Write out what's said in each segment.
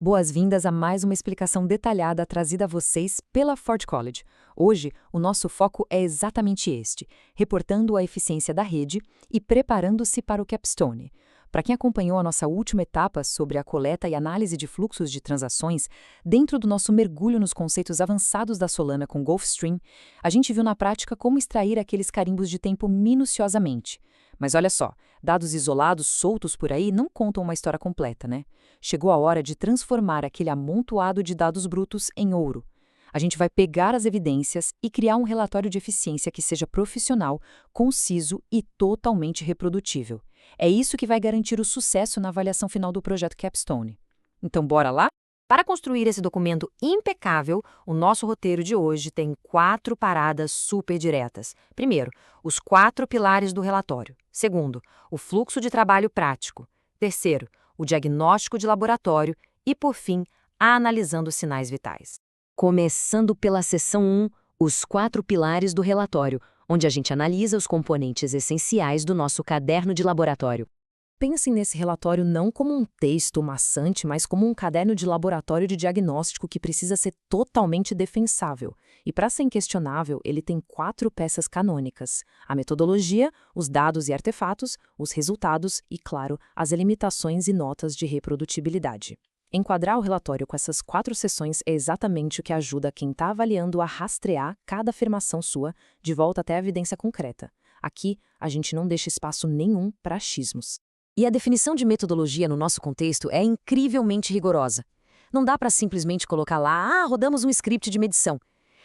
Boas-vindas a mais uma explicação detalhada trazida a vocês pela Ford College. Hoje, o nosso foco é exatamente este, reportando a eficiência da rede e preparando-se para o Capstone. Para quem acompanhou a nossa última etapa sobre a coleta e análise de fluxos de transações, dentro do nosso mergulho nos conceitos avançados da Solana com Gulfstream, a gente viu na prática como extrair aqueles carimbos de tempo minuciosamente. Mas olha só, dados isolados soltos por aí não contam uma história completa, né? Chegou a hora de transformar aquele amontoado de dados brutos em ouro. A gente vai pegar as evidências e criar um relatório de eficiência que seja profissional, conciso e totalmente reprodutível. É isso que vai garantir o sucesso na avaliação final do projeto Capstone. Então, bora lá? Para construir esse documento impecável, o nosso roteiro de hoje tem 4 paradas super diretas. Primeiro, os 4 pilares do relatório. Segundo, o fluxo de trabalho prático. Terceiro, o diagnóstico de laboratório. E, por fim, analisando sinais vitais. Começando pela seção 1, os 4 pilares do relatório, onde a gente analisa os componentes essenciais do nosso caderno de laboratório. Pensem nesse relatório não como um texto maçante, mas como um caderno de laboratório de diagnóstico que precisa ser totalmente defensável. E para ser inquestionável, ele tem 4 peças canônicas: a metodologia, os dados e artefatos, os resultados e, claro, as limitações e notas de reprodutibilidade. Enquadrar o relatório com essas 4 seções é exatamente o que ajuda quem está avaliando a rastrear cada afirmação sua de volta até a evidência concreta. Aqui, a gente não deixa espaço nenhum para achismos. E a definição de metodologia no nosso contexto é incrivelmente rigorosa. Não dá para simplesmente colocar lá, rodamos um script de medição.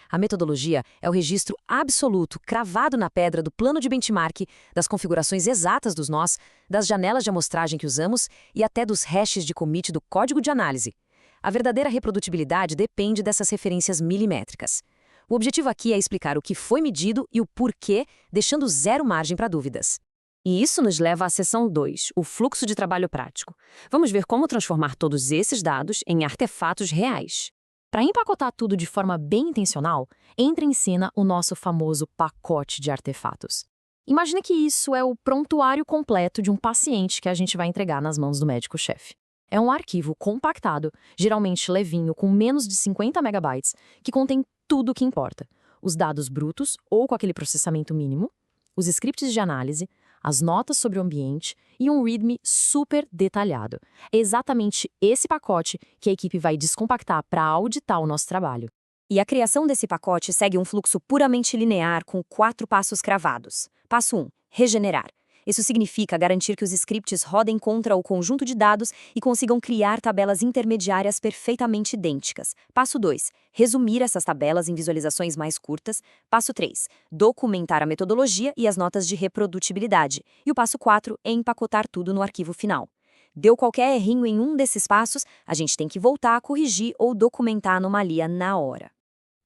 A metodologia é o registro absoluto, cravado na pedra do plano de benchmark, das configurações exatas dos nós, das janelas de amostragem que usamos e até dos hashes de commit do código de análise. A verdadeira reprodutibilidade depende dessas referências milimétricas. O objetivo aqui é explicar o que foi medido e o porquê, deixando zero margem para dúvidas. E isso nos leva à seção 2, o fluxo de trabalho prático. Vamos ver como transformar todos esses dados em artefatos reais. Para empacotar tudo de forma bem intencional, entra em cena o nosso famoso pacote de artefatos. Imagina que isso é o prontuário completo de um paciente que a gente vai entregar nas mãos do médico-chefe. É um arquivo compactado, geralmente levinho, com menos de 50 megabytes, que contém tudo o que importa: os dados brutos ou com aquele processamento mínimo, os scripts de análise, as notas sobre o ambiente e um README super detalhado. É exatamente esse pacote que a equipe vai descompactar para auditar o nosso trabalho. E a criação desse pacote segue um fluxo puramente linear com 4 passos cravados. Passo 1, regenerar. Isso significa garantir que os scripts rodem contra o conjunto de dados e consigam criar tabelas intermediárias perfeitamente idênticas. Passo 2, resumir essas tabelas em visualizações mais curtas. Passo 3, documentar a metodologia e as notas de reprodutibilidade. E o passo 4 é empacotar tudo no arquivo final. Deu qualquer errinho em um desses passos, a gente tem que voltar a corrigir ou documentar a anomalia na hora.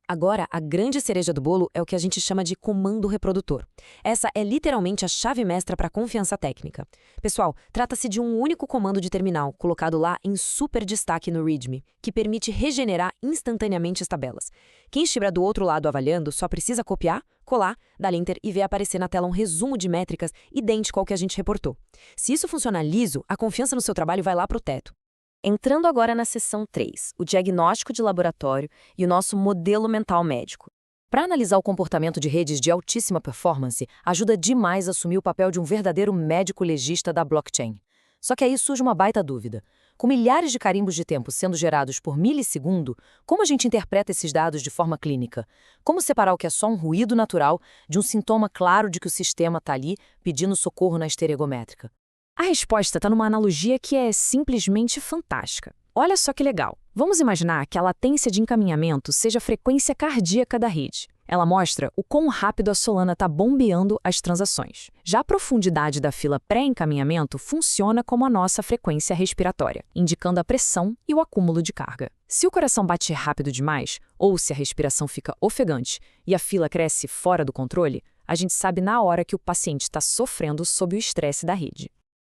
Agora, a grande cereja do bolo é o que a gente chama de comando reprodutor. Essa é literalmente a chave mestra para a confiança técnica. Pessoal, trata-se de um único comando de terminal, colocado lá em super destaque no README, que permite regenerar instantaneamente as tabelas. Quem estiver do outro lado avaliando só precisa copiar, colar, dar enter e ver aparecer na tela um resumo de métricas idêntico ao que a gente reportou. Se isso funcionar liso, a confiança no seu trabalho vai lá para o teto. Entrando agora na seção 3, o diagnóstico de laboratório e o nosso modelo mental médico. Para analisar o comportamento de redes de altíssima performance, ajuda demais a assumir o papel de um verdadeiro médico legista da blockchain. Só que aí surge uma baita dúvida. Com milhares de carimbos de tempo sendo gerados por milissegundo, como a gente interpreta esses dados de forma clínica? Como separar o que é só um ruído natural de um sintoma claro de que o sistema está ali pedindo socorro na estereogométrica? A resposta está numa analogia que é simplesmente fantástica. Olha só que legal. Vamos imaginar que a latência de encaminhamento seja a frequência cardíaca da rede. Ela mostra o quão rápido a Solana está bombeando as transações. Já a profundidade da fila pré-encaminhamento funciona como a nossa frequência respiratória, indicando a pressão e o acúmulo de carga. Se o coração bate rápido demais, ou se a respiração fica ofegante e a fila cresce fora do controle, a gente sabe na hora que o paciente está sofrendo sob o estresse da rede.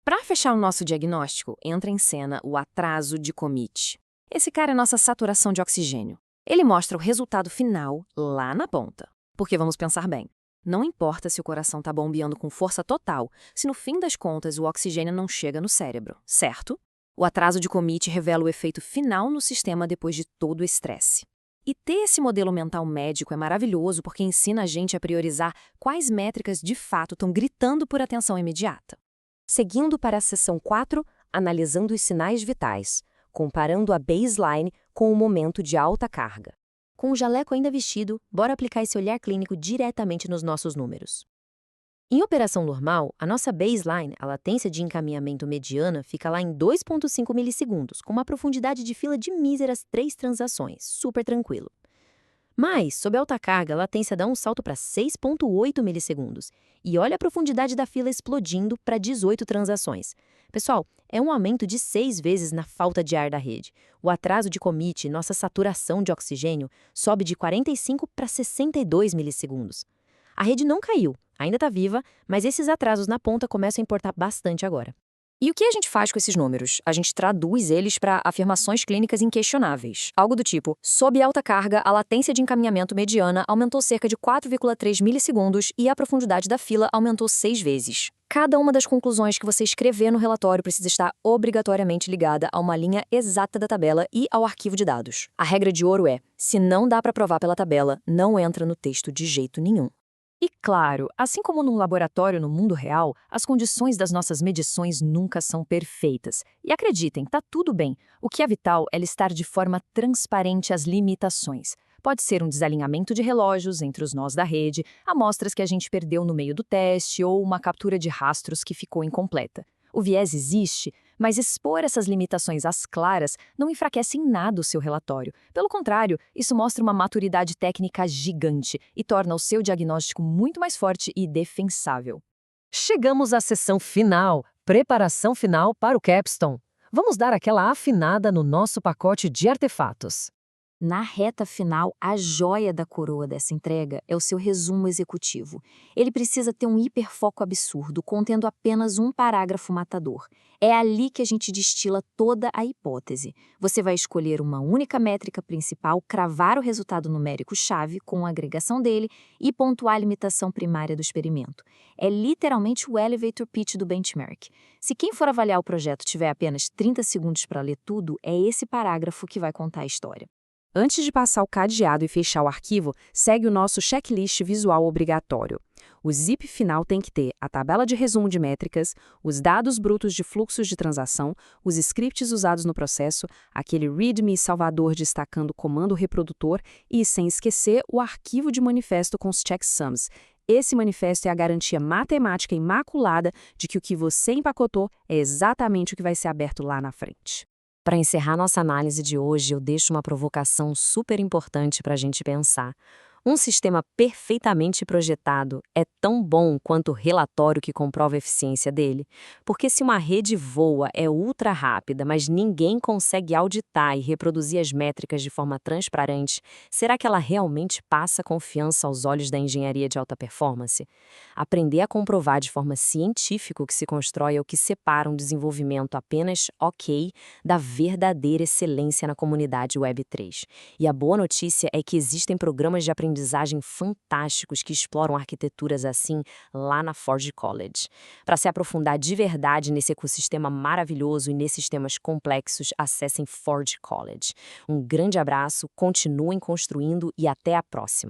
Para fechar o nosso diagnóstico, entra em cena o atraso de commit. Esse cara é nossa saturação de oxigênio. Ele mostra o resultado final lá na ponta. Porque vamos pensar bem, não importa se o coração está bombeando com força total, se no fim das contas o oxigênio não chega no cérebro, certo? O atraso de commit revela o efeito final no sistema depois de todo o estresse. E ter esse modelo mental médico é maravilhoso porque ensina a gente a priorizar quais métricas de fato estão gritando por atenção imediata. Seguindo para a seção 4, analisando os sinais vitais, comparando a baseline com o momento de alta carga. Com o jaleco ainda vestido, bora aplicar esse olhar clínico diretamente nos nossos números. Em operação normal, a nossa baseline, a latência de encaminhamento mediana, fica lá em 2,5 milissegundos, com uma profundidade de fila de míseras 3 transações, super tranquilo. Mas, sob alta carga, a latência dá um salto para 6,8 milissegundos. E olha a profundidade da fila explodindo para 18 transações. Pessoal, é um aumento de 6 vezes na falta de ar da rede. O atraso de commit, nossa saturação de oxigênio, sobe de 45 para 62 milissegundos. A rede não caiu, ainda está viva, mas esses atrasos na ponta começam a importar bastante agora. E o que a gente faz com esses números? A gente traduz eles para afirmações clínicas inquestionáveis. Algo do tipo, sob alta carga, a latência de encaminhamento mediana aumentou cerca de 4,3 milissegundos e a profundidade da fila aumentou 6 vezes. Cada uma das conclusões que você escrever no relatório precisa estar obrigatoriamente ligada a uma linha exata da tabela e ao arquivo de dados. A regra de ouro é, se não dá para provar pela tabela, não entra no texto de jeito nenhum. E claro, assim como num laboratório no mundo real, as condições das nossas medições nunca são perfeitas. E acreditem, tá tudo bem. O que é vital é listar de forma transparente as limitações. Pode ser um desalinhamento de relógios entre os nós da rede, amostras que a gente perdeu no meio do teste ou uma captura de rastros que ficou incompleta. O viés existe, mas expor essas limitações às claras não enfraquece em nada o seu relatório. Pelo contrário, isso mostra uma maturidade técnica gigante e torna o seu diagnóstico muito mais forte e defensável. Chegamos à seção final, preparação final para o capstone. Vamos dar aquela afinada no nosso pacote de artefatos. Na reta final, a joia da coroa dessa entrega é o seu resumo executivo. Ele precisa ter um hiperfoco absurdo, contendo apenas um parágrafo matador. É ali que a gente destila toda a hipótese. Você vai escolher uma única métrica principal, cravar o resultado numérico-chave com a agregação dele e pontuar a limitação primária do experimento. É literalmente o elevator pitch do benchmark. Se quem for avaliar o projeto tiver apenas 30 segundos para ler tudo, é esse parágrafo que vai contar a história. Antes de passar o cadeado e fechar o arquivo, segue o nosso checklist visual obrigatório. O zip final tem que ter a tabela de resumo de métricas, os dados brutos de fluxos de transação, os scripts usados no processo, aquele README salvador destacando o comando reprodutor e, sem esquecer, o arquivo de manifesto com os checksums. Esse manifesto é a garantia matemática imaculada de que o que você empacotou é exatamente o que vai ser aberto lá na frente. Para encerrar nossa análise de hoje, eu deixo uma provocação super importante para a gente pensar. Um sistema perfeitamente projetado é tão bom quanto o relatório que comprova a eficiência dele? Porque se uma rede voa, é ultra rápida, mas ninguém consegue auditar e reproduzir as métricas de forma transparente, será que ela realmente passa confiança aos olhos da engenharia de alta performance? Aprender a comprovar de forma científica o que se constrói é o que separa um desenvolvimento apenas ok da verdadeira excelência na comunidade Web3. E a boa notícia é que existem programas de aprendizagem fantásticos que exploram arquiteturas assim lá na Forge College. Para se aprofundar de verdade nesse ecossistema maravilhoso e nesses temas complexos, acessem Forge College. Um grande abraço, continuem construindo e até a próxima!